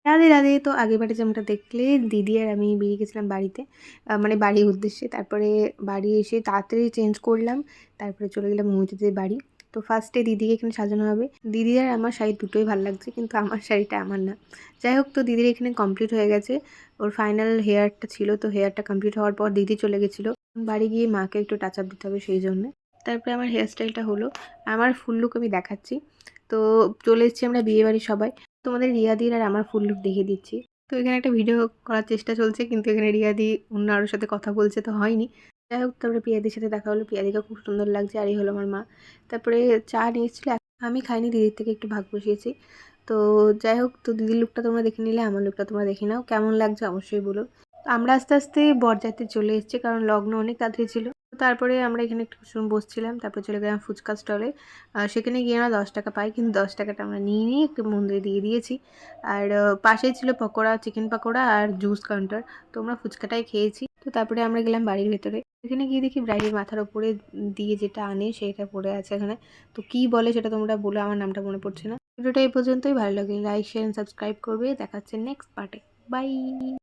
রাধে, রাধে। তো আগেরবারে যেমনটা দেখলে দিদি আর আমি বেরিয়ে গেছিলাম বাড়িতে, মানে বাড়ির উদ্দেশ্যে। তারপরে বাড়ি এসে তাড়াতাড়ি চেঞ্জ করলাম। তারপরে চলে গেলাম মৌমিতাদের বাড়ি। তো ফার্স্টে দিদিকে এখানে সাজানো হবে। দিদির আর আমার শাড়ি দুটোই ভাল লাগছে, কিন্তু আমার শাড়িটা আমার না। যাই হোক, তো দিদির এখানে কমপ্লিট হয়ে গেছে। ওর ফাইনাল হেয়ারটা ছিল, তো হেয়ারটা কমপ্লিট হওয়ার পর দিদি চলে গেছিলো। বাড়ি গিয়ে মাকে একটু টাচ আপ দিতে হবে সেই জন্যে। তারপরে আমার হেয়ার স্টাইলটা হলো। আমার ফুল লুক আমি দেখাচ্ছি। তো চলে এসেছি আমরা বিয়েবাড়ি সবাই। তোমাদের রিয়াদির আর আমার ফুল লুক দেখিয়ে দিচ্ছি। তো এখানে একটা ভিডিও করার চেষ্টা চলছে, কিন্তু এখানে রিয়াদি অন্য আরোর সাথে কথা বলছে, তো হয়নি। যাই হোক, তারপরে পিয়াদির সাথে দেখা হলো। পিয়াদিকে খুব সুন্দর লাগছে, আর এই হলো আমার মা। তারপরে চা নিয়ে এসেছিলো, আমি খাইনি, দিদির থেকে একটু ভাগ বসিয়েছি। তো যাই হোক, তো দিদির লুকটা তোমরা দেখে নিলে, আমার লুকটা তোমরা দেখে নাও, কেমন লাগছে অবশ্যই বলো। তো আমরা আস্তে আস্তে বরযাত্রী চলে এসেছি, কারণ লগ্ন অনেক তাড়াতাড়ি ছিল। তারপরে আমরা এখানে একটু বসছিলাম, তারপরে চলে গেলাম ফুচকা স্টলে। সেখানে গিয়ে আমরা 10 টাকা পাই, কিন্তু 10 টাকাটা আমরা নিয়ে একটু মন্দিরে দিয়ে দিয়েছি। আর পাশেই ছিল পকোড়া, চিকেন পকোড়া আর জুস কাউন্টার। তো আমরা ফুচকাটাই খেয়েছি। তো তারপরে আমরা গেলাম বাড়ির ভেতরে। এখানে গিয়ে দেখি ব্রাইডের মাথার ওপরে দিয়ে যেটা আনে সেটা পড়ে আছে এখানে। তো কি বলে সেটা তোমরা বলে, আমার নামটা মনে পড়ছে না। ভিডিওটা এই পর্যন্তই। ভালো লাগলে লাইক, শেয়ার, সাবস্ক্রাইব করবে। দেখাচ্ছে নেক্সট পার্টে। বাই।